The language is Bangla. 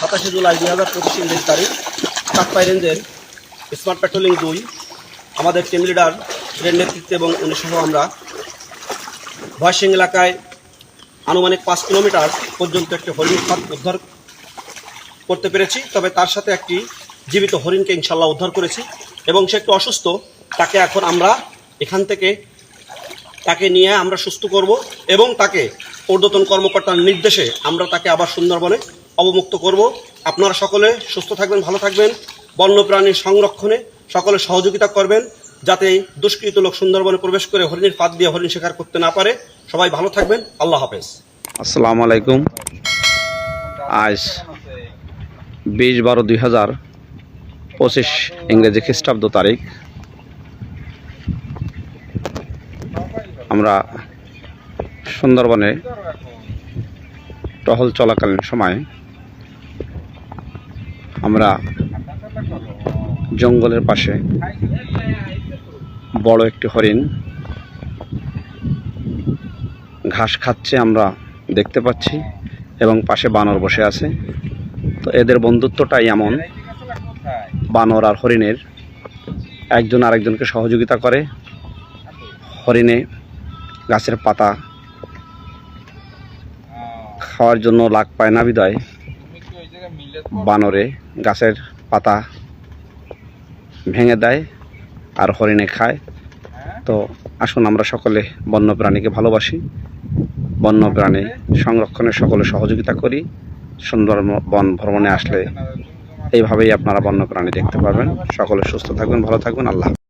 27 জুলাই 2025 ইংরেজি তারিখ কাকপাই রেঞ্জের স্মার্ট পেট্রোলিং 2 আমাদের টিম লিডার এর নেতৃত্বে এবং উনি সহ আমরা ভয়সিং এলাকায় আনুমানিক 5 কিলোমিটার পর্যন্ত একটি হরিণ ফাঁদ উদ্ধার করতে পেরেছি। তবে তার সাথে একটি জীবিত হরিণকে ইনশাল্লাহ উদ্ধার করেছি এবং সে একটু অসুস্থ। তাকে এখন আমরা এখান থেকে তাকে নিয়ে আমরা সুস্থ করব এবং তাকে ঊর্ধ্বতন কর্মকর্তার নির্দেশে আমরা তাকে আবার সুন্দরবনে অবমুক্ত করব। আপনারা সকলে সুস্থ থাকবেন, ভালো থাকবেন। বন্যপ্রাণীর সংরক্ষণে সকলে সহযোগিতা করবেন যাতে দুষ্কৃত লোক সুন্দরবনে প্রবেশ করে হরিণের ফাঁদ দিয়ে হরিণ শিকার করতে না পারে। সবাই ভালো থাকবেন। আল্লাহ হাফেজ। আসসালামু আলাইকুম। আজ 20/12/2025 ইংরেজি খ্রিস্টাব্দ তারিখ আমরা সুন্দরবনে টহল চলাকালীন সময় আমরা জঙ্গলের পাশে বড় একটি হরিণ ঘাস খাচ্ছে আমরা দেখতে পাচ্ছি এবং পাশে বানর বসে আছে। তো এদের বন্ধুত্বটাই এমন, বানর আর হরিণের একজন আরেকজনকে সহযোগিতা করে। হরিণে গাছের পাতা খাওয়ার জন্য লাগ পায় না বিদায় বানরে গাছের পাতা ভেঙে দেয় আর হরিণে খায়। তো আসুন আমরা সকলে বন্যপ্রাণীকে ভালোবাসি, বন্যপ্রাণী সংরক্ষণে সকলে সহযোগিতা করি। সুন্দরবন ভ্রমণে আসলে এইভাবেই আপনারা বন্যপ্রাণী দেখতে পারবেন। সকলে সুস্থ থাকবেন, ভালো থাকবেন। আল্লাহ।